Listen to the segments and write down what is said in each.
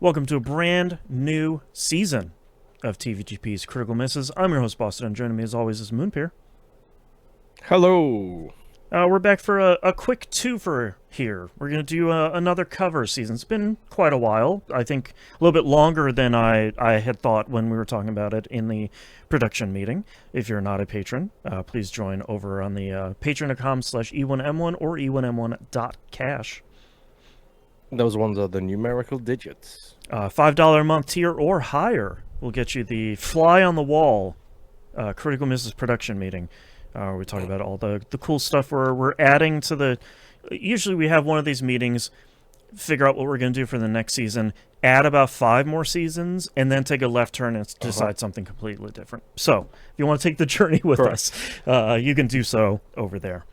Welcome to a brand new season of TVGP's Critical Misses. I'm your host, Boston, and joining me as always is Moonpier. Hello. We're back for a quick twofer here. We're going to do another cover season. It's been quite a while. I think a little bit longer than I had thought when we were talking about it in the production meeting. If you're not a patron, please join over on the patreon.com/E1M1 or E1M1.cash. Those ones are the numerical digits. $5 a month tier or higher will get you the fly on the wall Critical Misses production meeting. We talk about all the cool stuff we're adding to the. Usually we have one of these meetings, figure out what we're going to do for the next season, add about 5 more seasons, and then take a left turn and decide something completely different. So if you want to take the journey with us, you can do so over there.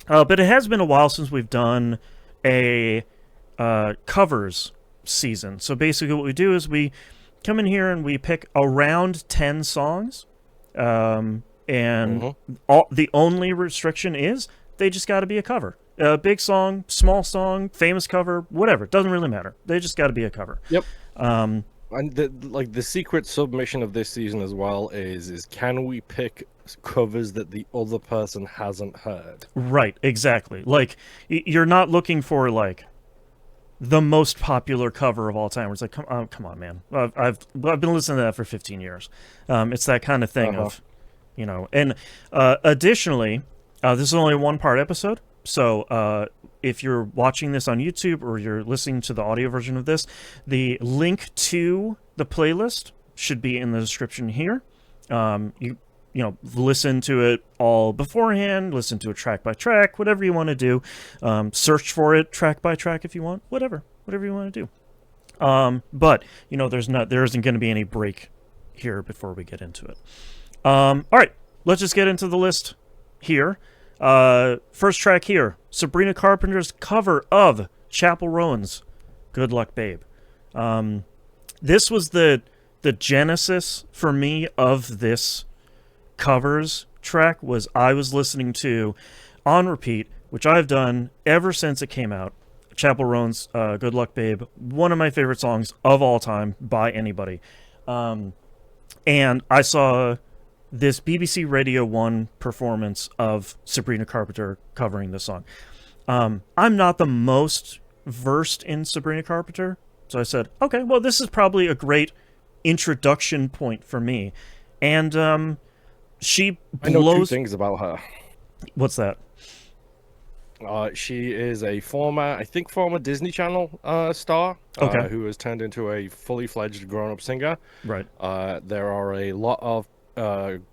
But it has been a while since we've done a covers season. So basically what we do is we come in here and we pick around 10 songs. And the only restriction is they just got to be a cover. A big song, small song, famous cover, whatever. It doesn't really matter. They just got to be a cover. Yep. And the secret submission of this season as well is can we pick covers that the other person hasn't heard? Right, exactly. Like you're not looking for like the most popular cover of all time. Where it's like, come on, man. I've been listening to that for 15 years. It's that kind of thing of. And additionally, this is only a one-part episode, so if you're watching this on YouTube or you're listening to the audio version of this, the link to the playlist should be in the description here. You listen to it all beforehand, listen to it track by track, whatever you want to do. Search for it track by track if you want, whatever you want to do. But there isn't going to be any break here before we get into it. All right, let's just get into the list here. First track here, Sabrina Carpenter's cover of Chappell Roan's "Good Luck, Babe." This was the genesis for me of this covers track. I was listening to on repeat, which I've done ever since it came out. Chappell Roan's "Good Luck, Babe," one of my favorite songs of all time by anybody. And I saw this BBC Radio 1 performance of Sabrina Carpenter covering this song. I'm not the most versed in Sabrina Carpenter, so I said, okay, well, this is probably a great introduction point for me. And she blows... I know 2 things about her. What's that? She is a former Disney Channel star who has turned into a fully fledged grown-up singer. Right. There are a lot of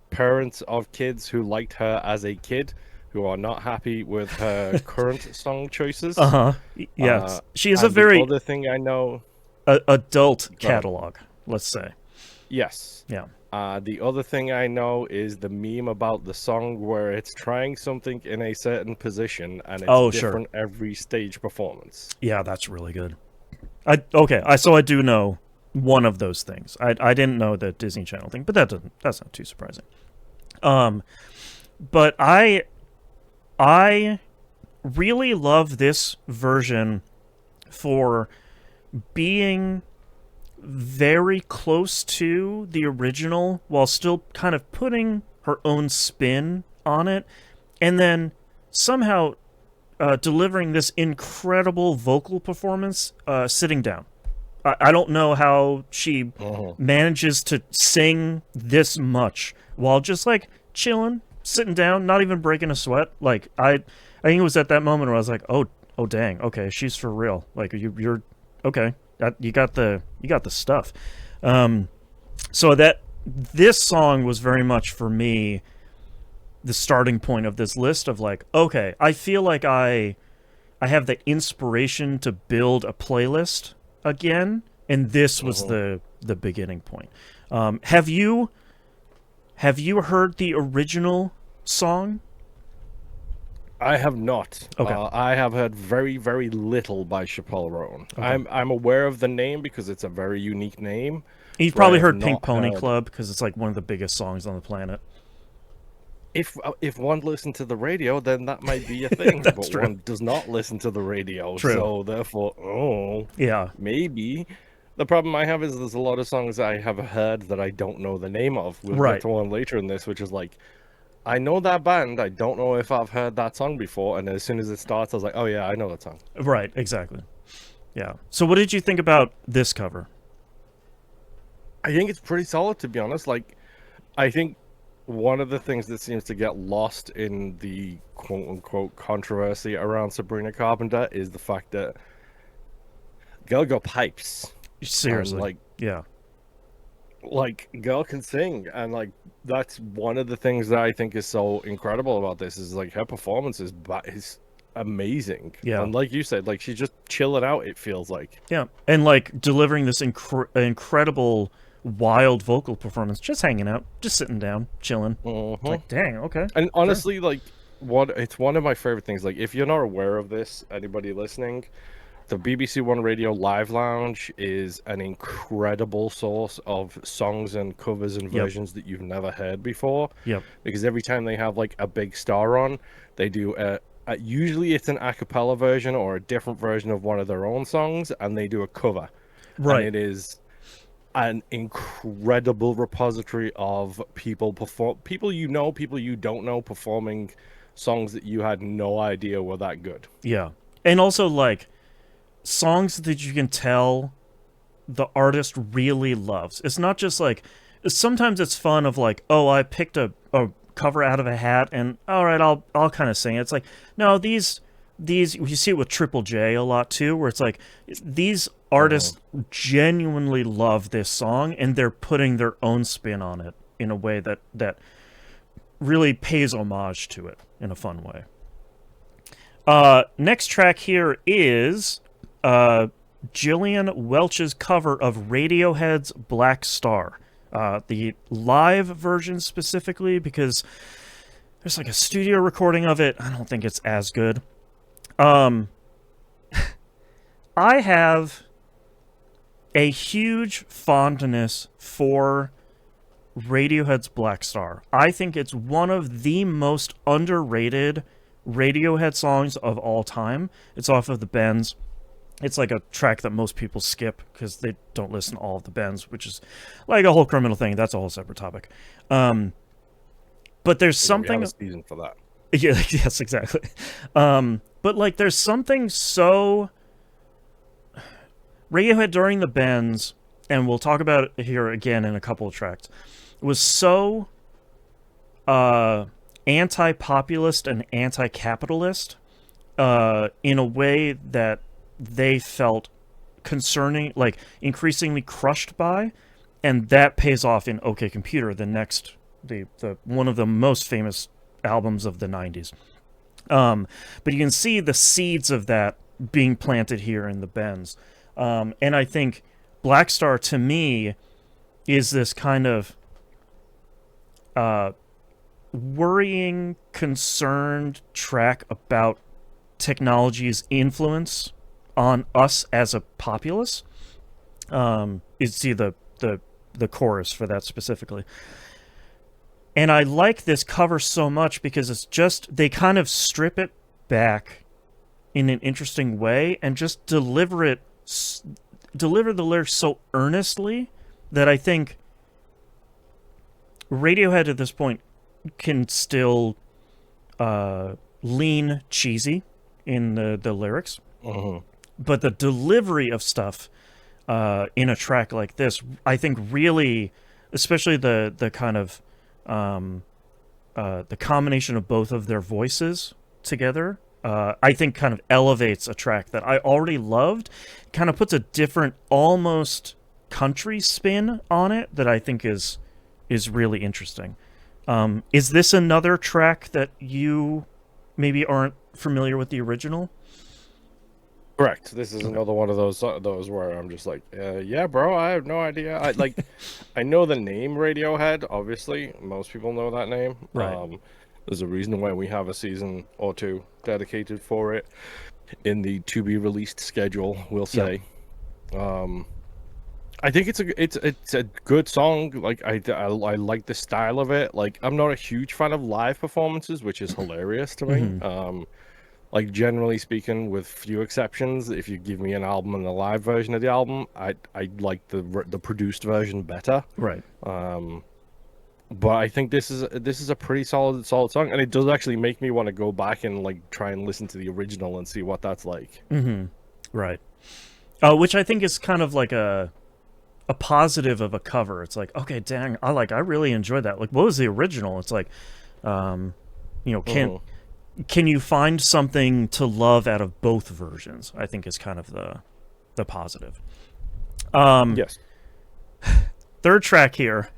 parents of kids who liked her as a kid who are not happy with her current song choices. Yes. She is a very... The other thing I know... adult catalog, let's say. Yes. Yeah. The other thing I know is the meme about the song where it's trying something in a certain position and it's different every stage performance. Yeah, that's really good. So I do know one of those things. I didn't know the Disney Channel thing, but that's not too surprising. But I really love this version for being very close to the original while still kind of putting her own spin on it, and then somehow delivering this incredible vocal performance sitting down. I don't know how she manages to sing this much while just like chilling, sitting down, not even breaking a sweat. Like I think it was at that moment where I was like, oh dang, okay, she's for real. Like you're okay. You got the stuff. So that this song was very much for me the starting point of this list of like, okay, I feel like I have the inspiration to build a playlist again, and this was the beginning point. Have you heard the original song? I have not. Okay. I have heard very, very little by Chappell Roan. Okay. I'm aware of the name because it's a very unique name. You've probably heard Pink Pony Club because it's like one of the biggest songs on the planet. If one listened to the radio, then that might be a thing. But true. One does not listen to the radio, True. so therefore, yeah, maybe. The problem I have is there's a lot of songs I have heard that I don't know the name of. We'll get Right. to one later in this, which is like, I know that band. I don't know if I've heard that song before. And as soon as it starts, I was like, oh yeah, I know that song. Right, exactly. Yeah. So what did you think about this cover? I think it's pretty solid, to be honest. Like, I think one of the things that seems to get lost in the quote-unquote controversy around Sabrina Carpenter is the fact that girl got pipes. Seriously. And, like, yeah. Like, girl can sing, and like that's one of the things that I think is so incredible about this is like her performance is amazing. Yeah. And like you said, like she's just chilling out, it feels like. Yeah. And like delivering this incredible wild vocal performance, just hanging out, just sitting down, chilling. It's like, dang, okay. And honestly, sure. Like it's one of my favorite things. Like, if you're not aware of this, anybody listening, the BBC One Radio Live Lounge is an incredible source of songs and covers and versions that you've never heard before. Yep. Because every time they have like a big star on, they do usually it's an a cappella version or a different version of one of their own songs, and they do a cover. Right. And it is an incredible repository of people you know, people you don't know, performing songs that you had no idea were that good. Yeah. And also like songs that you can tell the artist really loves. It's not just like, sometimes it's fun of like, oh, I picked a cover out of a hat and all right, I'll kind of sing it. It's like, no, these you see it with Triple J a lot too, where it's like these artists genuinely love this song and they're putting their own spin on it in a way that really pays homage to it in a fun way. Next track here is Gillian Welch's cover of Radiohead's Black Star. The live version specifically, because there's like a studio recording of it. I don't think it's as good. I have a huge fondness for Radiohead's Black Star. I think it's one of the most underrated Radiohead songs of all time. It's off of the Bends. It's like a track that most people skip because they don't listen to all of the Bends, which is like a whole criminal thing. That's a whole separate topic. But there's something... We have a season for that. Yeah, yes, exactly. But like there's something so... Radiohead during the Bends, and we'll talk about it here again in a couple of tracks, was so anti-populist and anti-capitalist in a way that they felt concerning, like increasingly crushed by, and that pays off in OK Computer, the one of the most famous albums of the 90s. But you can see the seeds of that being planted here in the Bends. And I think Black Star, to me, is this kind of worrying, concerned track about technology's influence on us as a populace. You see the chorus for that specifically. And I like this cover so much because it's just, they kind of strip it back in an interesting way and just deliver the lyrics so earnestly that I think Radiohead at this point can still lean cheesy in the lyrics. But the delivery of stuff in a track like this, I think really, especially the kind of the combination of both of their voices together, I think kind of elevates a track that I already loved, kind of puts a different, almost country spin on it that I think is really interesting. Is this another track that you maybe aren't familiar with the original? Correct. This is another one of those where I'm just like, yeah, bro, I have no idea. I know the name Radiohead. Obviously, most people know that name. Right. There's a reason why we have a season or two dedicated for it in the to be released schedule, we'll say. Yep. I think it's a good song. Like I like the style of it. Like, I'm not a huge fan of live performances, which is hilarious to me. Like generally speaking, with few exceptions, if you give me an album and a live version of the album, I like the produced version better. Right. But I think this is a pretty solid song, and it does actually make me want to go back and like try and listen to the original and see what that's like. Mm-hmm. Right. Which I think is kind of like a positive of a cover. It's like, okay, dang, I really enjoyed that. Like, what was the original? It's like, can you find something to love out of both versions? I think is kind of the positive. Yes. Third track here.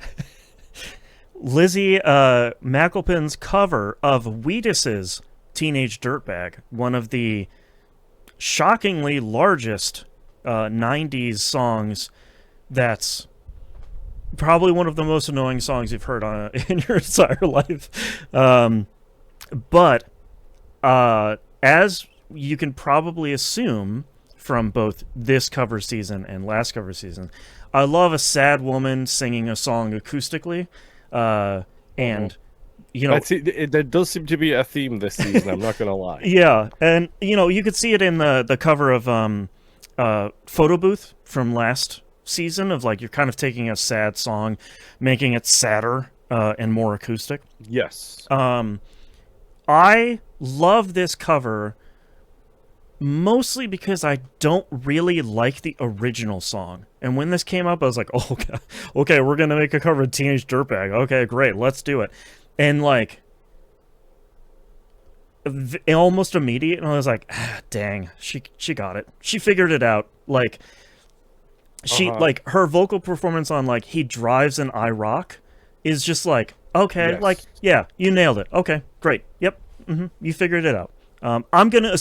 Lizzie McAlpin's cover of Wheatus's Teenage Dirtbag, one of the shockingly largest 90s songs. That's probably one of the most annoying songs you've heard in your entire life. But as you can probably assume from both this cover season and last cover season, I love a sad woman singing a song acoustically. And there does seem to be a theme this season. I'm not gonna lie. Yeah, and you could see it in the cover of Photo Booth from last season, of like you're kind of taking a sad song, making it sadder and more acoustic. Yes. I love this cover mostly because I don't really like the original song. And when this came up, I was like, oh, okay, we're going to make a cover of Teenage Dirtbag. Okay, great, let's do it. And like, almost immediately, I was like, dang, she got it. She figured it out. Like, like, her vocal performance on, like, He Drives an I Rock is just like, okay, yes. like, yeah, you nailed it. Okay, great. Yep. You figured it out. I'm gonna.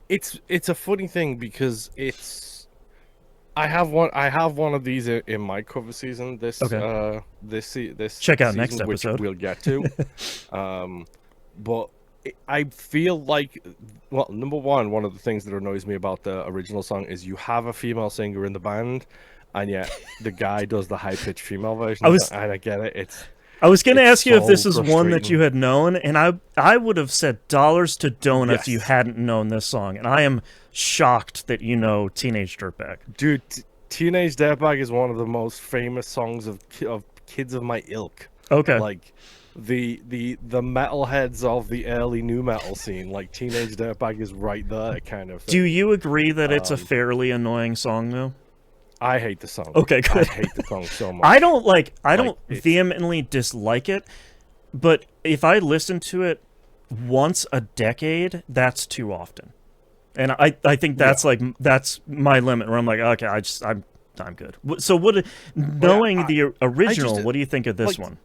It's a funny thing because I have one of these in my cover season this check out season, next episode, which we'll get to. But I feel like, well, number one of the things that annoys me about the original song is you have a female singer in the band, and yet the guy does the high pitched female version. And I get it. I was going to ask you if this is one that frustrating. you had known, and I would have said dollars to donuts Yes. you hadn't known this song, and I am shocked that you know Teenage Dirtbag. Dude, Teenage Dirtbag is one of the most famous songs of kids of my ilk. Okay. Like, the metalheads of the early new metal scene, like Teenage Dirtbag is right there, kind of thing. Do you agree that it's a fairly annoying song, though? I hate the song. Okay, good. I hate the song so much. I don't vehemently dislike it, but if I listen to it once a decade, that's too often. And I think that's that's my limit, where I'm like, okay, I'm good. So knowing the original, what do you think of this one?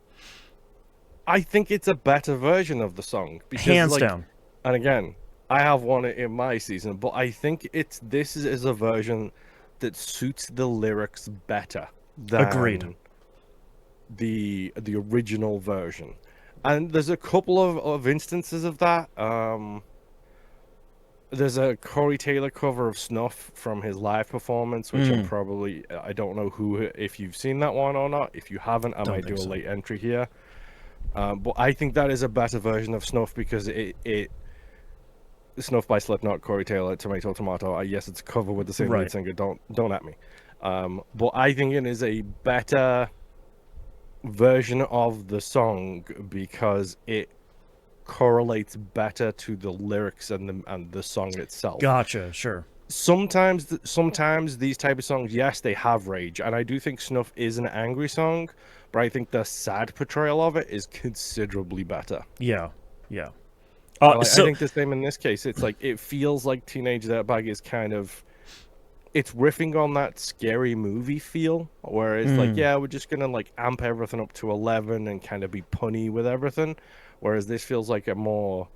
I think it's a better version of the song. Because, hands down. And again, I have one in my season, but I think this is a version that suits the lyrics better than Agreed. the original version. And there's a couple of instances of that. There's a Corey Taylor cover of Snuff from his live performance, which I don't know if you've seen that one or not. If you haven't, I might do a late entry here. But I think that is a better version of Snuff because it Snuff by Slipknot, Corey Taylor, Tomato Tomato. Yes, it's a cover with the same lead singer. Don't at me. But I think it is a better version of the song because it correlates better to the lyrics and the song itself. Gotcha. Sure. Sometimes these type of songs, yes, they have rage, and I do think Snuff is an angry song, but I think the sad portrayal of it is considerably better. Yeah. I think the same in this case. It's like it feels like Teenage Dirtbag is kind of, it's riffing on that scary movie feel, where it's like, yeah, we're just gonna like amp everything up to 11 and kind of be punny with everything, whereas this feels like a more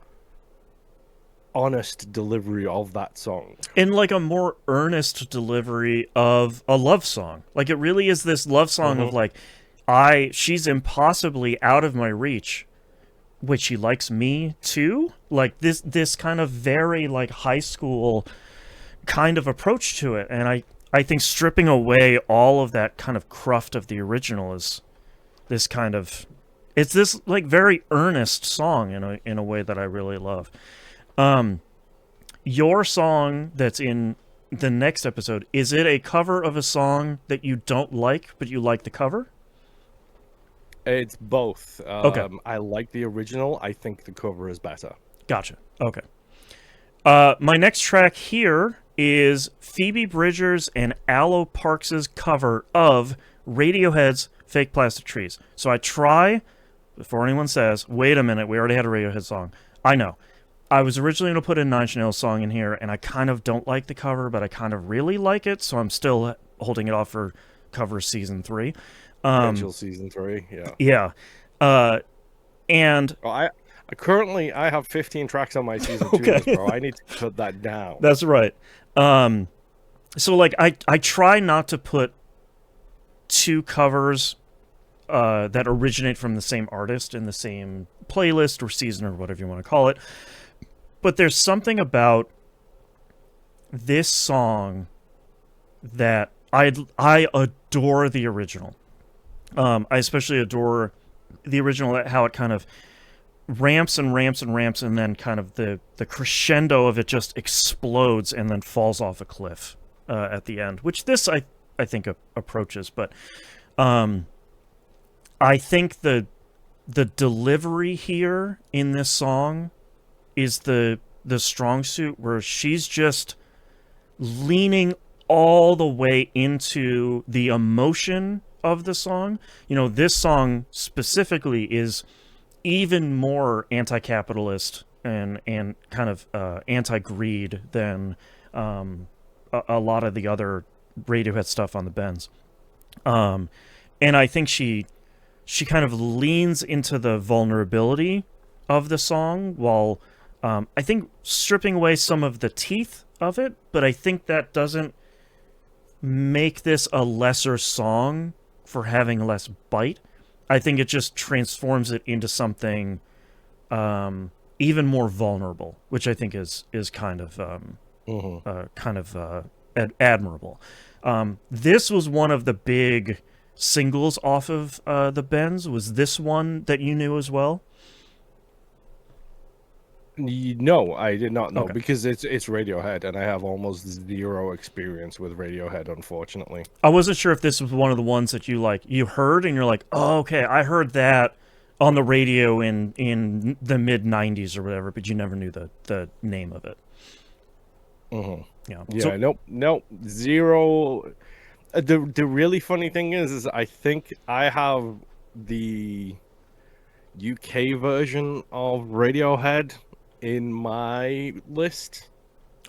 honest delivery of that song, and like a more earnest delivery of a love song. Like it really is this love song of like, she's impossibly out of my reach. Wait, she likes me too? Like this kind of very like high school kind of approach to it. And I think stripping away all of that kind of cruft of the original is this kind of It's this like very earnest song in a way that I really love. Um, your song that's in the next episode, is it a cover of a song that you don't like but you like the cover? It's both. Okay, I like the original. I think the cover is better. gotcha. Okay. My next track here is Phoebe Bridgers and Aloe Parks' cover of Radiohead's Fake Plastic Trees. So I try, before anyone says, wait a minute, we already had a Radiohead song. I know. I was originally going to put a Nine Inch Nails song in here, and I kind of don't like the cover, but I kind of really like it, so I'm still holding it off for cover season 3. Potential season 3, yeah. Yeah. And Well, I currently I have 15 tracks on my season 2 list, bro. I need to cut that down. that's right. So like I try not to put two covers that originate from the same artist in the same playlist or season or whatever you want to call it. But there's something about this song that I adore the original. I especially adore the original, how it kind of ramps and ramps and ramps, and then kind of the crescendo of it just explodes and then falls off a cliff at the end, which this I think approaches. But I think the delivery here in this song is the strong suit, where she's just leaning all the way into the emotion of the song. You know, this song specifically is even more anti-capitalist and kind of anti-greed than a lot of the other Radiohead stuff on the Bends. And I think she kind of leans into the vulnerability of the song while I think stripping away some of the teeth of it, but I think that doesn't make this a lesser song for having less bite. I think it just transforms it into something even more vulnerable, which I think is kind of admirable. This was one of the big singles off of the Bends. Was this one that you knew as well? No, I did not know, Okay. because it's Radiohead, and I have almost zero experience with Radiohead, unfortunately. I wasn't sure if this was one of the ones that you heard and you're like, oh, okay, I heard that on the radio in the mid '90s or whatever, but you never knew the name of it. Yeah. Yeah, So, nope, zero. The really funny thing is I think I have the UK version of Radiohead in my list.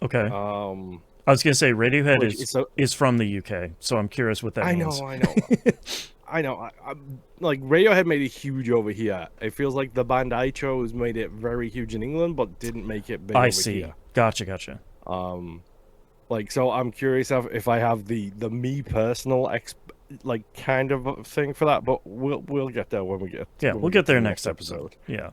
okay. Um, I was gonna say Radiohead which is so is from the UK, so I'm curious what that I means. know, I know. Like Radiohead made it huge over here. It feels like the band I chose made it very huge in England, but didn't make it big I over see. here. Gotcha. Like, so I'm curious if I have the me personal like kind of thing for that, but we'll get there when we get Yeah, when we'll we get to there the next episode. Yeah.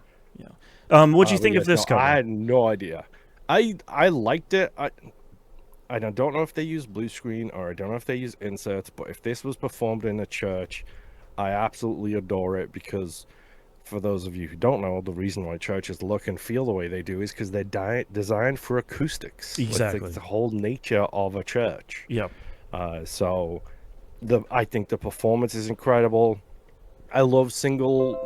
What do you But think yeah, of this no, cover? I had no idea. I liked it. I don't know if they use blue screen or I don't know if they use inserts, but if this was performed in a church, I absolutely adore it, because for those of you who don't know, the reason why churches look and feel the way they do is because they're designed for acoustics. Exactly. Like the whole nature of a church. Yep. So I think the performance is incredible. I love single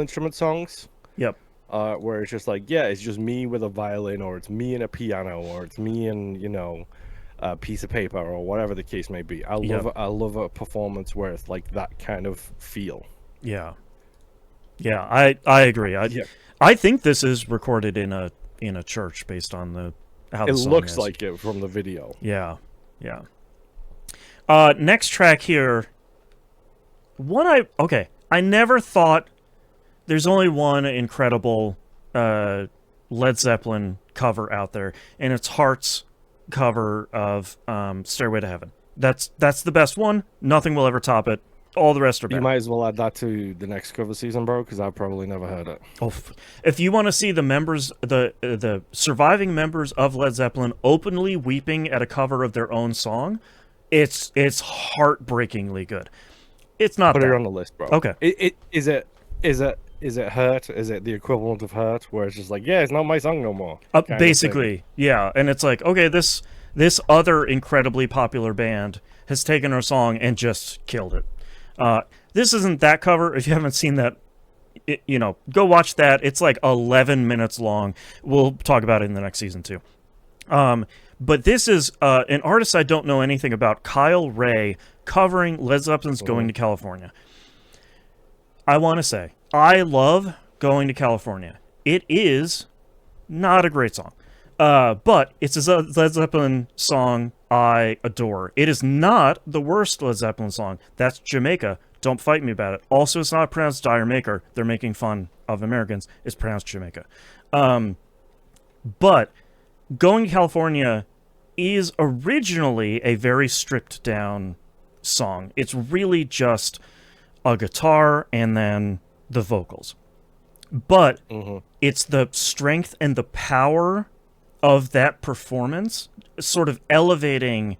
instrument songs. Yep. Where it's just like, yeah, it's just me with a violin, or it's me and a piano, or it's me and a piece of paper, or whatever the case may be. I love a performance where it's like that kind of feel. Yeah. I agree. I think this is recorded in a church based on how It the song looks is. like it from the video. Yeah. Next track here. I never thought there's only one incredible Led Zeppelin cover out there, and it's Heart's cover of Stairway to Heaven. That's the best one. Nothing will ever top it. All the rest are You bad. might as well add that to the next cover season, bro, because I've probably never heard it. Oh, if you want to see the members, the surviving members of Led Zeppelin openly weeping at a cover of their own song, it's heartbreakingly good. It's not Put it that. on the list, bro. Okay. Is it Hurt? Is it the equivalent of Hurt, where it's just like, yeah, it's not my song no more? Kind of Basically, yeah. And it's like, okay, this other incredibly popular band has taken our song and just killed it. This isn't that cover. If you haven't seen that, go watch that. It's like 11 minutes long. We'll talk about it in the next season too. But this is an artist I don't know anything about, Kyle Ray, covering Led Zeppelin's Going to California. I want to say, I love Going to California. It is not a great song, but it's a Led Zeppelin song I adore. It is not the worst Led Zeppelin song. That's Jamaica. Don't fight me about it. Also, it's not pronounced Dire Maker. They're making fun of Americans. It's pronounced Jamaica. But Going to California is originally a very stripped down song. It's really just a guitar and then the vocals. But it's the strength and the power of that performance sort of elevating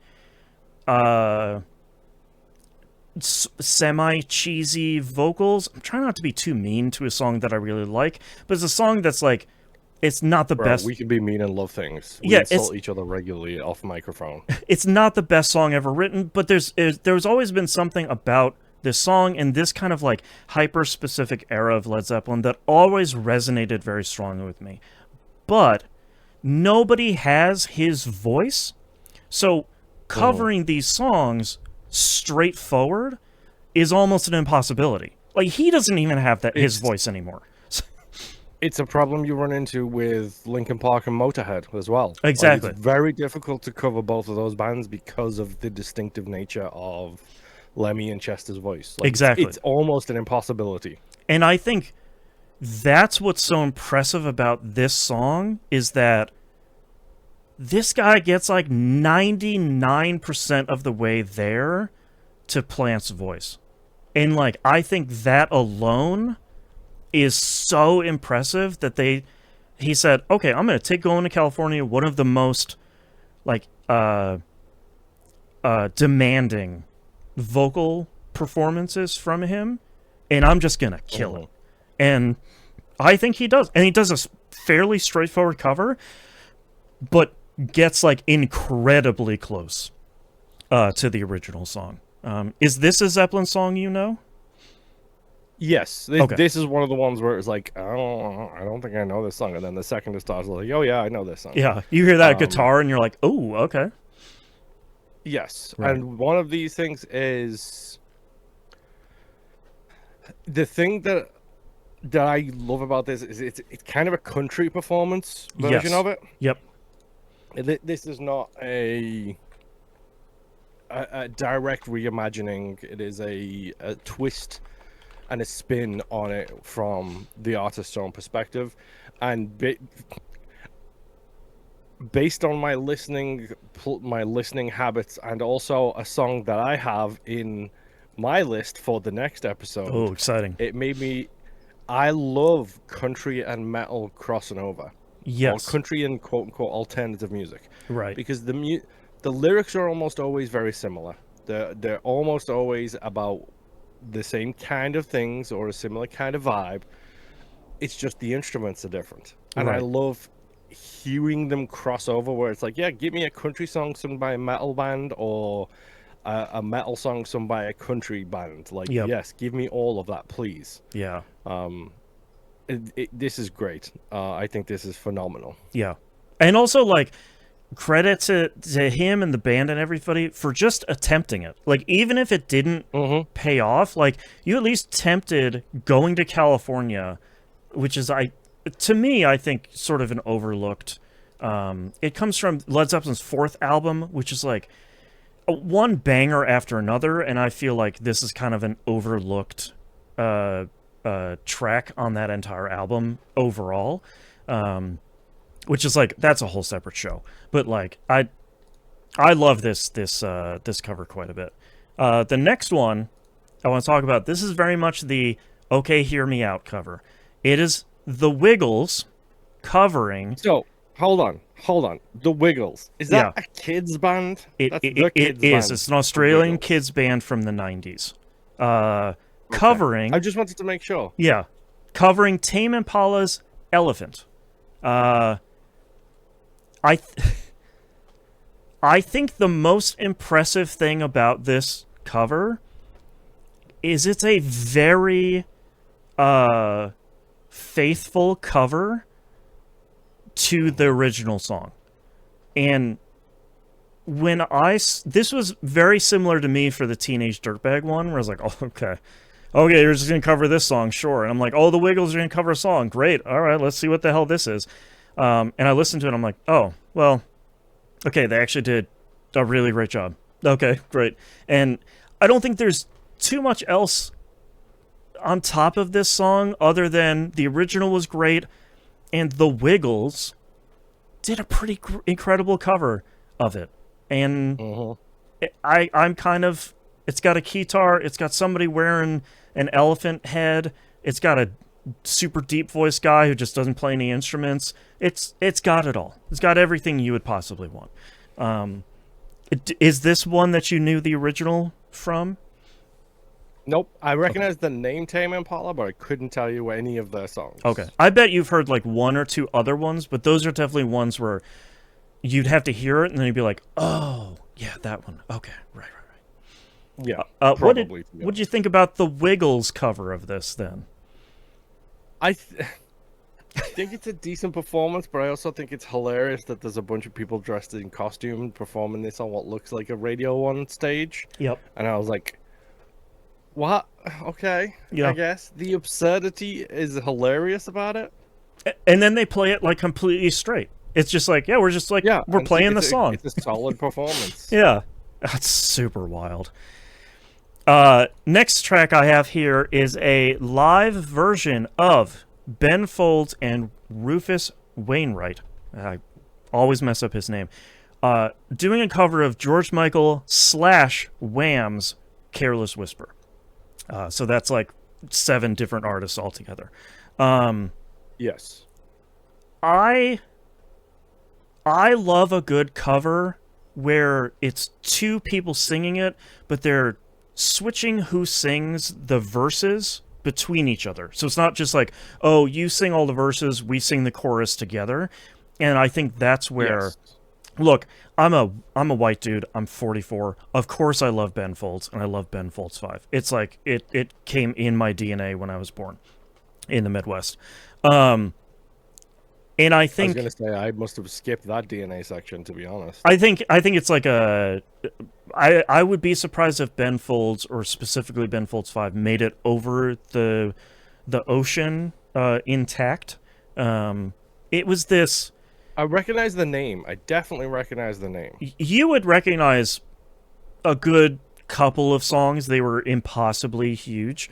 semi-cheesy vocals. I'm trying not to be too mean to a song that I really like, but it's a song that's like, it's not the best. We can be mean and love things. We insult each other regularly off microphone. It's not the best song ever written, but there's always been something about this song and this kind of like hyper-specific era of Led Zeppelin that always resonated very strongly with me. But nobody has his voice, so covering these songs straightforward is almost an impossibility. Like, he doesn't even have his voice anymore. It's a problem you run into with Linkin Park and Motorhead as well. Exactly. Like, it's very difficult to cover both of those bands because of the distinctive nature of Lemmy and Chester's voice. Like, exactly. It's almost an impossibility. And I think that's what's so impressive about this song is that this guy gets like 99% of the way there to Plant's voice. And like, I think that alone is so impressive that he said, okay, I'm going to take Going to California, one of the most like demanding vocal performances from him, and I'm just going to kill it. And I think he does. And he does a fairly straightforward cover, but gets like incredibly close to the original song. Is this a Zeppelin song you know? Yes, this is one of the ones where it's like, I don't think I know this song, and then the second it starts, like, oh yeah, I know this song. Yeah, you hear that guitar, and you're like, oh, okay. Yes, right. And one of these things is the thing that I love about this is it's kind of a country performance version of it. Yep. This is not a direct reimagining. It is a twist and a spin on it from the artist's own perspective, and based on my listening habits, and also a song that I have in my list for the next episode. Oh, exciting! It made me. I love country and metal crossing over. Yes, or country and quote unquote alternative music. Right. Because the lyrics are almost always very similar. They're almost always about the same kind of things or a similar kind of vibe. It's just the instruments are different, and I love hearing them cross over where it's like, yeah, give me a country song sung by a metal band or a metal song sung by a country band. Like, yes, give me all of that, please. Yeah. This is great. I think this is phenomenal. Yeah. And also, like, credit to him and the band and everybody for just attempting it. Like, even if it didn't pay off, like, you at least attempted Going to California, which is, to me, I think, sort of an overlooked. It comes from Led Zeppelin's fourth album, which is like one banger after another, and I feel like this is kind of an overlooked track on that entire album overall. Which is like, that's a whole separate show. But like, I love this cover quite a bit. The next one I want to talk about, this is very much the Okay, Hear Me Out cover. It is The Wiggles covering. So hold on. The Wiggles, is that a kids band? It is. It's an Australian kids band from the 90s. Okay. I covering, just wanted to make sure. yeah, covering Tame Impala's Elephant. Uh, I th- I think the most impressive thing about this cover is it's a very faithful cover to the original song. And this was very similar to me for the Teenage Dirtbag one, where I was like, oh, okay, you're just gonna cover this song, sure. And I'm like, oh, the Wiggles are gonna cover a song, great, all right, let's see what the hell this is. And I listened to it, and I'm like, oh, well, okay, they actually did a really great job. Okay, great. And I don't think there's too much else on top of this song other than the original was great, and the Wiggles did a pretty incredible cover of it. And I'm kind of, it's got a guitar, it's got somebody wearing an elephant head, it's got a super deep voice guy who just doesn't play any instruments. It's got it all. It's got everything you would possibly want. Is this one that you knew the original from? Nope. I recognize the name Tame Impala, but I couldn't tell you any of their songs. Okay. I bet you've heard like one or two other ones, but those are definitely ones where you'd have to hear it and then you'd be like, oh, yeah, that one. Okay, right. Yeah, what did you think about the Wiggles cover of this then? I think it's a decent performance, but I also think it's hilarious that there's a bunch of people dressed in costume performing this on what looks like a Radio 1 stage. Yep. And I was like, what? Okay, yeah. I guess. The absurdity is hilarious about it. And then they play it like completely straight. It's just like, yeah, we're just like, we're playing the song. It's a solid performance. Yeah. That's super wild. Next track I have here is a live version of Ben Folds and Rufus Wainwright. I always mess up his name. Doing a cover of George Michael / Wham's Careless Whisper. So that's like 7 different artists altogether. Yes. I love a good cover where it's 2 people singing it, but they're switching who sings the verses between each other. So it's not just like, oh, you sing all the verses, we sing the chorus together. And I think that's where look, I'm a white dude, I'm 44. Of course I love Ben Folds, and I love Ben Folds 5. It's like it came in my DNA when I was born in the Midwest. And I think I was gonna say I must have skipped that DNA section, to be honest. I think it's like I would be surprised if Ben Folds, or specifically Ben Folds 5, made it over the ocean intact. It was this. I recognize the name. I definitely recognize the name. You would recognize a good couple of songs. They were impossibly huge.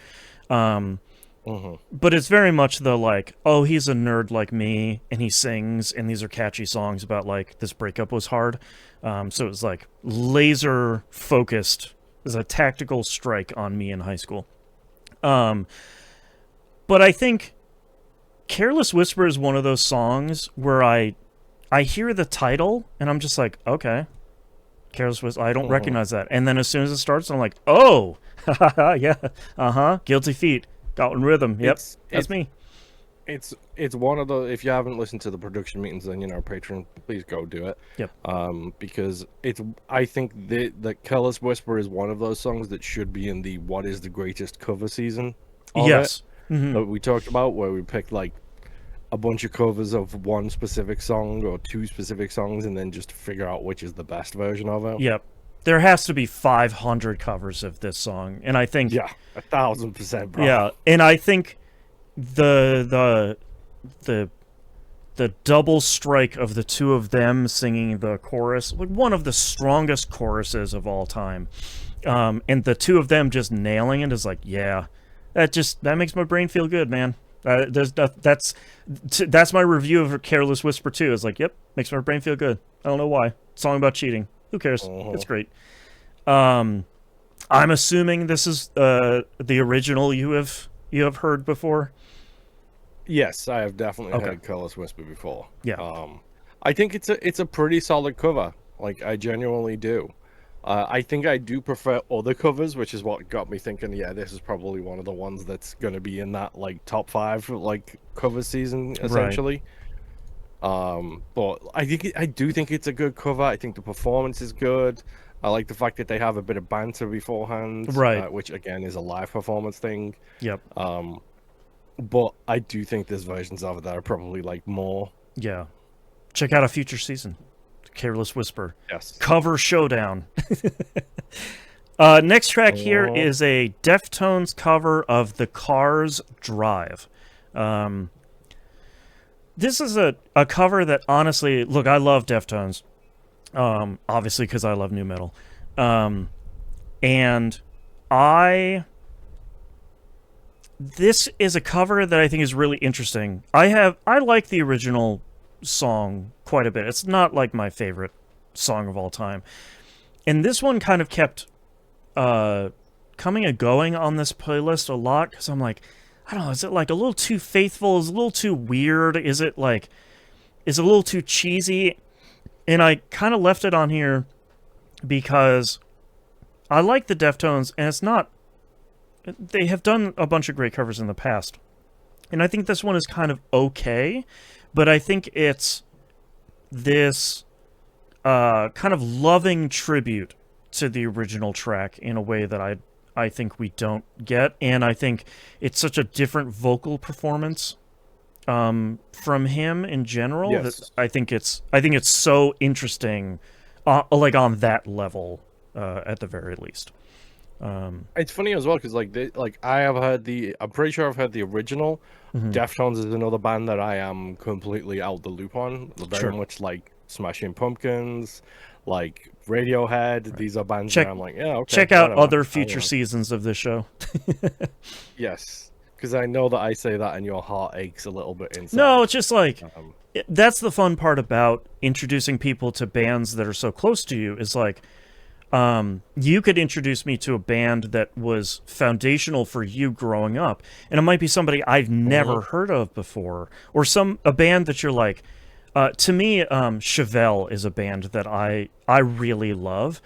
But it's very much the like, oh, he's a nerd like me, and he sings, and these are catchy songs about like this breakup was hard. So it was like laser focused as a tactical strike on me in high school. But I think Careless Whisper is one of those songs where I hear the title and I'm just like, okay, Careless Whisper, I don't recognize that. And then as soon as it starts, I'm like, oh, yeah, Guilty Feet. Got in rhythm. Yep, that's me. It's one of the, if you haven't listened to the production meetings on Patreon, please go do it. Yep. Because I think the Careless Whisper is one of those songs that should be in the what is the greatest cover season. Yes. That we talked about, where we picked like a bunch of covers of one specific song or 2 specific songs, and then just figure out which is the best version of it. Yep. There has to be 500 covers of this song, and I think 1,000%, bro. Yeah, and I think the double strike of the 2 of them singing the chorus, like one of the strongest choruses of all time, and the 2 of them just nailing it is like, yeah, that makes my brain feel good, man. That's my review of Careless Whisper 2. It's like, yep, makes my brain feel good. I don't know why. Song about cheating. Who cares? It's great. I'm assuming this is the original you have heard before. Yes, I have definitely heard Careless Whisper before. Yeah. I think it's a pretty solid cover. Like, I genuinely do. I think I do prefer other covers, which is what got me thinking, yeah, this is probably one of the ones that's going to be in that like top 5 like cover season Right. essentially. But I do think it's a good cover. I think the performance is good. I like the fact that they have a bit of banter beforehand, Right. which again is a live performance thing. Yep. But I do think there's versions of it that are probably like more. Yeah. Check out a future season. Careless Whisper. Yes. Cover Showdown. Next track here Oh, is a Deftones cover of The Cars Drive. This is a cover that honestly, look, I love Deftones. Obviously because I love new metal. And this is a cover that I think is really interesting. I like the original song quite a bit. It's not like my favorite song of all time. And this one kind of kept coming and going on this playlist a lot because I'm like, I don't know, is it like a little too faithful? Is it a little too weird? Is it a little too cheesy? And I kind of left it on here because I like the Deftones, and it's not. They have done a bunch of great covers in the past, and I think this one is kind of okay, but I think it's this kind of loving tribute to the original track in a way that I think we don't get, and I think it's such a different vocal performance from him in general that yes. I think it's so interesting, like on that level, at the very least. It's funny as well because like I'm pretty sure I've heard the original. Mhm. Deftones is another band that I am completely out the loop on. Very Sure. much like Smashing Pumpkins, like Radiohead. Right. These are bands that Check I'm like, yeah, okay, check out whatever. other future seasons of this show. Yes, because I know that I say that and your heart aches a little bit No, inside. it's just like Um, that's the fun part about introducing people to bands that are so close to you is like you could introduce me to a band that was foundational for you growing up, and it might be somebody I've never mhm. heard of before, or a band that you're like. To me, Chevelle is a band that I really love.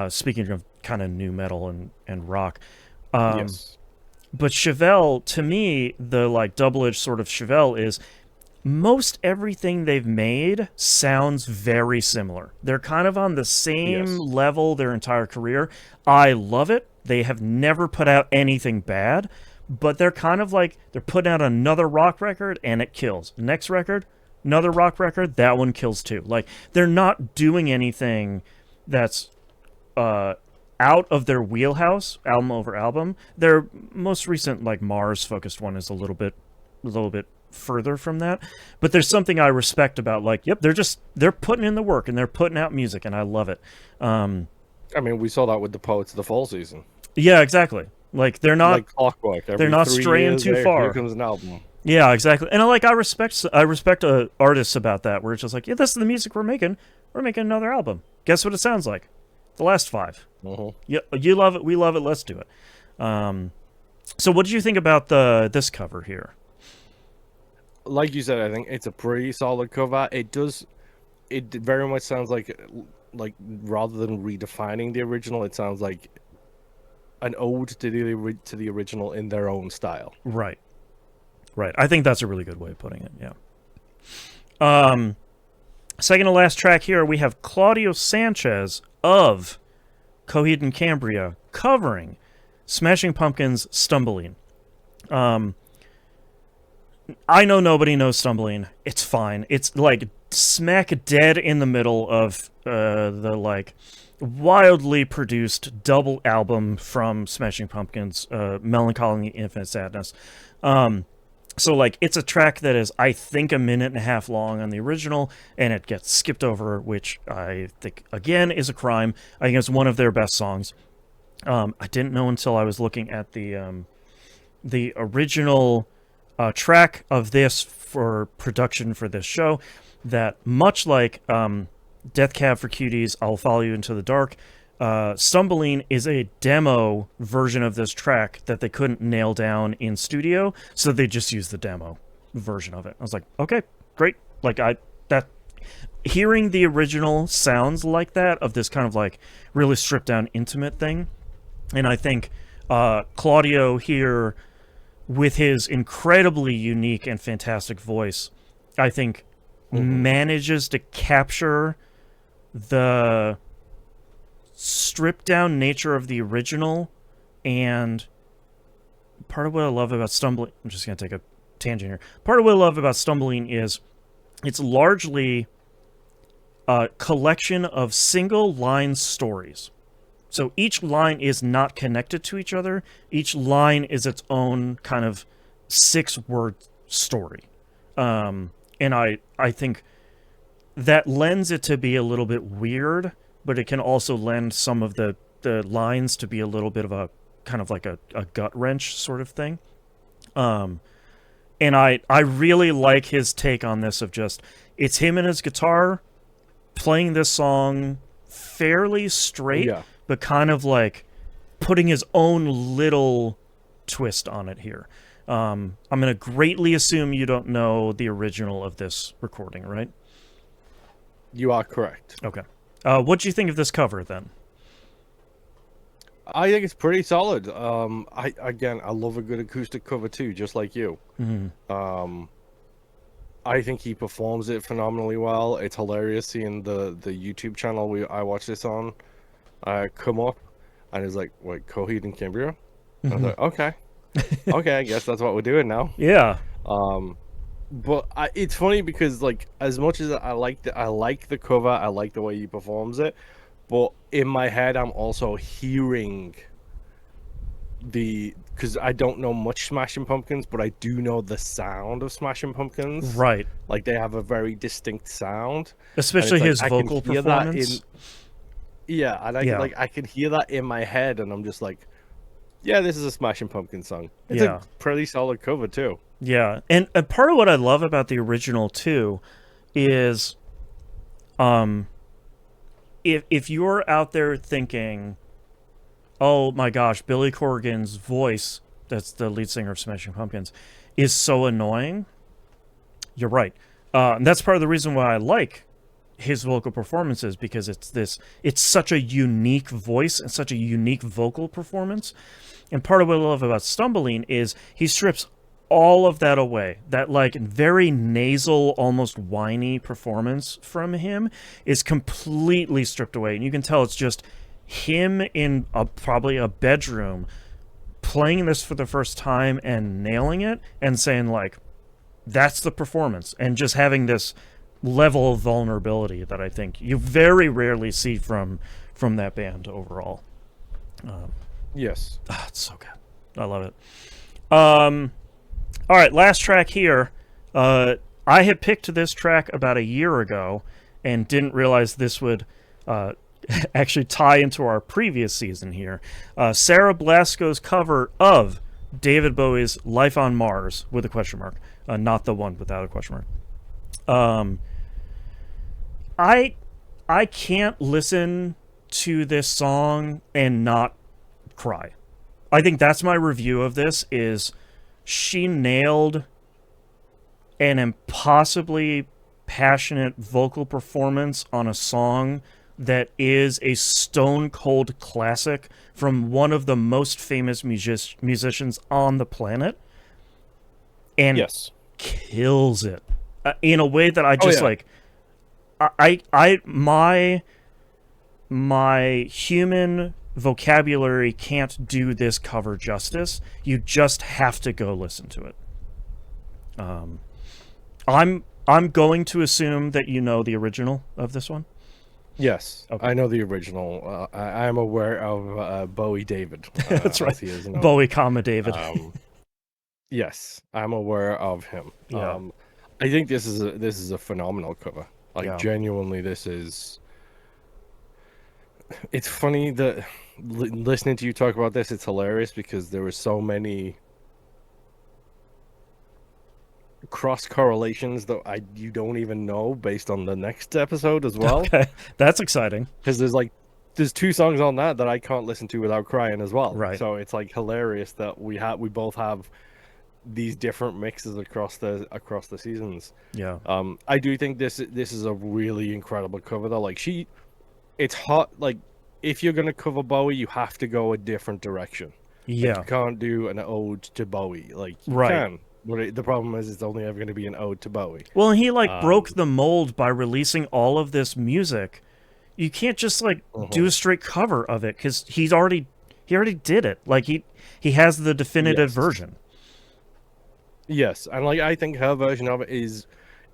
Speaking of kind of new metal and rock, um, Yes, but Chevelle, to me, the like double-edged sword of Chevelle is most everything they've made sounds very similar. They're kind of on the same yes. level their entire career. I love it. They have never put out anything bad, but they're kind of like they're putting out another rock record and it kills. Next record, another rock record, that one kills too. Like they're not doing anything that's uh out of their wheelhouse, album over album. Their most recent like Mars focused one is a little bit further from that, but there's something I respect about like, yep, they're putting in the work and they're putting out music and I love it. I mean, we saw that with the Poets of the Fall season. Yeah, exactly. Like Like clockwork, they're every not three straying years, too here far. comes an album. Yeah, exactly. And I respect artists about that where it's just like, yeah, this is the music we're making. We're making another album. Guess what it sounds like? The last five. Mhm. Yeah, you love it, we love it, let's do it. So what did you think about this cover here? Like you said, I think it's a pretty solid cover. It very much sounds like rather than redefining the original, it sounds like an ode to the original in their own style. Right. Right. I think that's a really good way of putting it. Yeah. Um, Second to last track here, we have Claudio Sanchez of Coheed and Cambria covering Smashing Pumpkins' "Stumbling." Um, I know nobody knows "Stumbling." It's fine. It's like smack dead in the middle of the like wildly produced double album from Smashing Pumpkins, "Melancholy and Infinite Sadness." So like it's a track that is I think a minute and a half long on the original, and it gets skipped over, which I think again is a crime. I think it's one of their best songs. I didn't know until I was looking at the original track of this for production for this show that much like Death Cab for Cuties, I'll Follow You Into the Dark. Stumbling is a demo version of this track that they couldn't nail down in studio, so they just used the demo version of it. I was like, okay, great. Like that hearing the original sounds like that, of this kind of like really stripped down intimate thing. And I think Claudio here, with his incredibly unique and fantastic voice, I think manages to capture the stripped down nature of the original. And part of what I love about Stumbling, I'm just going to take a tangent here. Part of what I love about Stumbling is it's largely a collection of single line stories. So each line is not connected to each other. Each line is its own kind of 6-word story. And I think that lends it to be a little bit weird, but it can also lend some of the lines to be a little bit of a kind of like a gut wrench sort of thing. And I really like his take on this of just, it's him and his guitar playing this song fairly straight, but kind of like putting his own little twist on it here. I'm going to greatly assume you don't know the original of this recording, right? You are correct. Okay. What do you think of this cover then? I think it's pretty solid. I love a good acoustic cover too, just like you. I think he performs it phenomenally well. It's hilarious seeing the YouTube channel I watched this on come up, and it's like, wait, Coheed and Cambria? I was like, okay, I guess that's what we're doing now. Yeah. But it's funny because, like, as much as I like the cover, I like the way he performs it, but in my head, I'm also hearing because I don't know much Smashing Pumpkins, but I do know the sound of Smashing Pumpkins. Right. Like, they have a very distinct sound. Especially his vocal performance. I can hear that in my head, and I'm just like, yeah, this is a Smashing Pumpkins song. It's a pretty solid cover too. Yeah, and part of what I love about the original too is, if you're out there thinking, oh my gosh, Billy Corgan's voice, that's the lead singer of Smashing Pumpkins, is so annoying, you're right. And that's part of the reason why I like his vocal performances, because it's such a unique voice and such a unique vocal performance. And part of what I love about Stumbling is he strips all of that away. That like very nasal, almost whiny performance from him is completely stripped away. And you can tell it's just him in probably a bedroom playing this for the first time and nailing it and saying like, that's the performance, and just having this level of vulnerability that I think you very rarely see from that band overall. Yes. It's so good. I love it. All right, last track here. I had picked this track about a year ago and didn't realize this would actually tie into our previous season here. Sarah Blasco's cover of David Bowie's Life on Mars with a question mark, not the one without a question mark. I can't listen to this song and not cry. I think that's my review of this, is she nailed an impossibly passionate vocal performance on a song that is a stone cold classic from one of the most famous musicians on the planet, and kills it in a way that I just like. My human vocabulary can't do this cover justice. You just have to go listen to it. I'm going to assume that you know the original of this one. Yes, okay. I know the original. I am aware of Bowie David. That's right. Bowie, David. Yes, I'm aware of him. Yeah. I think this is a phenomenal cover. Like, genuinely, this is. It's funny that listening to you talk about this, it's hilarious because there were so many cross correlations that you don't even know based on the next episode as well. Okay, that's exciting. Because there's 2 songs on that I can't listen to without crying as well. Right. So it's like hilarious that we both have these different mixes across the seasons. Yeah. I do think this is a really incredible cover though. Like it's hot. Like if you're gonna cover Bowie, you have to go a different direction. Like you Yeah. can't do an ode to Bowie. Like you Right. can, but the problem is it's only ever going to be an ode to Bowie. Well, he like broke Um, the mold by releasing all of this music. You can't just like do a mhm. straight cover of it because he already did it. Like he has the definitive Yes, version. yes, and like I think her version of it is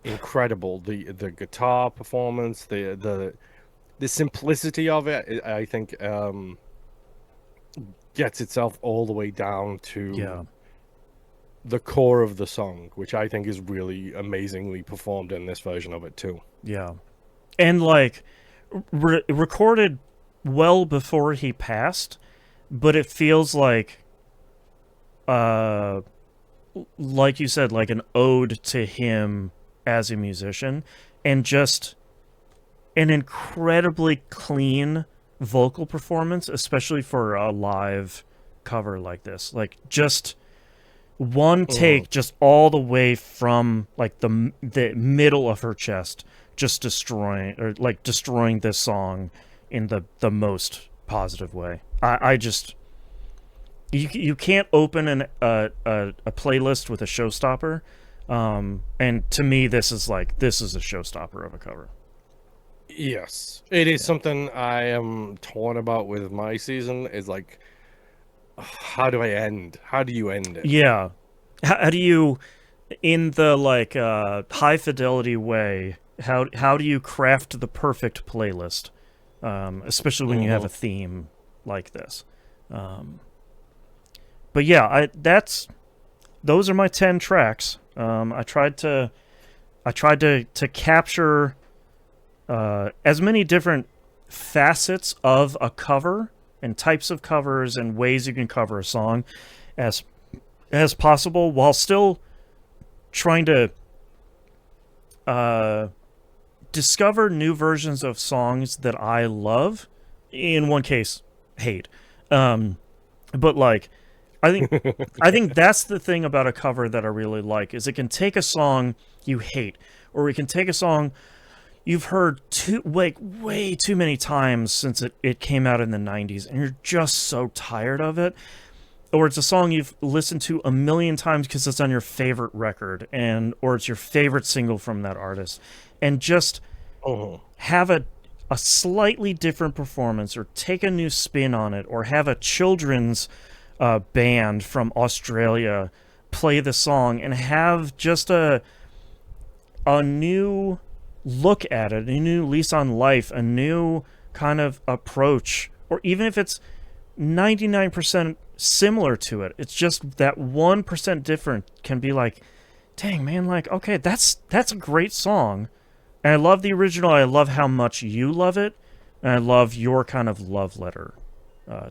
incredible. The guitar performance, the simplicity of it, I think, gets itself all the way down Yeah. to the core of the song, which I think is really amazingly performed in this version of it too. Yeah. And like recorded well before he passed, but it feels uh like you said, like an ode to him as a musician, and just an incredibly clean vocal performance, especially for a live cover like this. Like just one Mhm. take, just all the way from like the middle of her chest, just destroying this song in the most positive way. I just you can't open a playlist with a showstopper, and to me this is a showstopper of a cover. Yes, it is Yeah. something I am torn about with my season. Is like, how do I end? How do you end it? Yeah. How do you, in the like high fidelity way, how do you craft the perfect playlist? Especially when you have Hmm. a theme like this. Um, but yeah, I that's those are my 10 tracks. I tried to capture as many different facets of a cover and types of covers and ways you can cover a song as as possible while still trying to uh, discover new versions of songs that I love. In one case, hate. Um, but like, I think I think that's the thing about a cover that I really like is it can take a song you hate, or it can take a song you've heard way too many times since it came out in the 90s and you're just so tired of it, or it's a song you've listened to a million times because it's on your favorite record, and or it's your favorite single from that artist, and just Hmm. have a slightly different performance or take a new spin on it, or have a children's band from Australia play the song and have just a new look at it, a new lease on life, a new kind of approach, or even if it's 99% similar to it, it's just that 1% different can be like, dang man, like okay, that's a great song. And I love the original. I love how much you love it, and I love your kind of love letter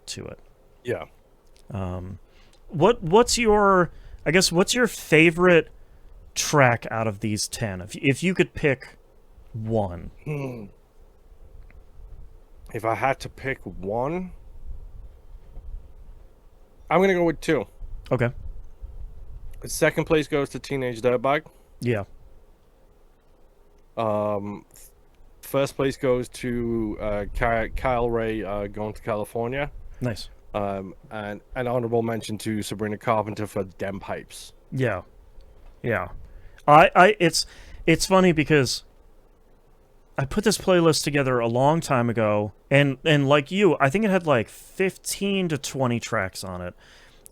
to it. Yeah. Um, what's your what's your favorite track out of these 10? If you could pick one. Hmm. If I had to pick one, I'm gonna go with two. Okay. Second place goes to Teenage Dirtbag. Yeah. Um, First place goes to Kyle Ray, Going to California. Nice. And an honorable mention to Sabrina Carpenter for Dem Pipes. Yeah. Yeah. It's funny because I put this playlist together a long time ago, and like you, I think it had like 15 to 20 tracks on it.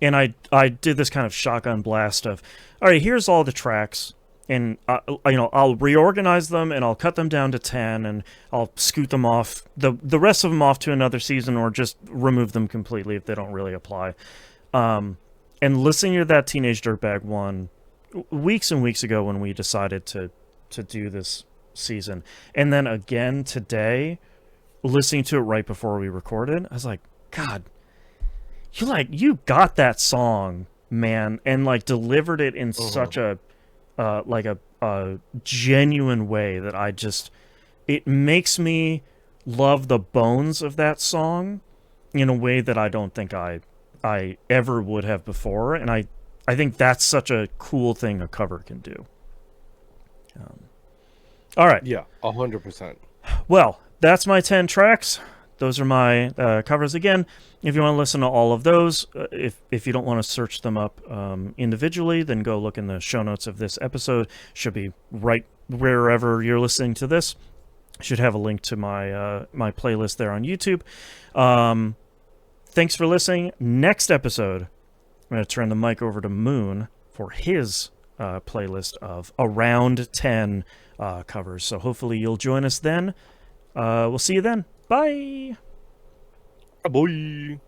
And I did this kind of shotgun blast of, all right, here's all the tracks, and I'll reorganize them and I'll cut them down to 10, and I'll scoot them off the rest of them off to another season, or just remove them completely if they don't really apply. Um, and listening to that Teenage Dirtbag one weeks and weeks ago when we decided to do this season, and then again today, listening to it right before we recorded, I was like, God, you got that song, man, and like delivered it in Hmm. such a a genuine way that it makes me love the bones of that song in a way that I don't think I ever would have before, and I think that's such a cool thing a cover can do. All right. Yeah, 100%. Well, that's my 10 tracks. Those are my covers. Again, if you want to listen to all of those, if you don't want to search them up individually, then go look in the show notes of this episode. Should be right wherever you're listening to this. Should have a link to my my playlist there on YouTube. Thanks for listening. Next episode, I'm going to turn the mic over to Moon for his playlist of around 10 covers. So hopefully you'll join us then. We'll see you then. Bye. Boy.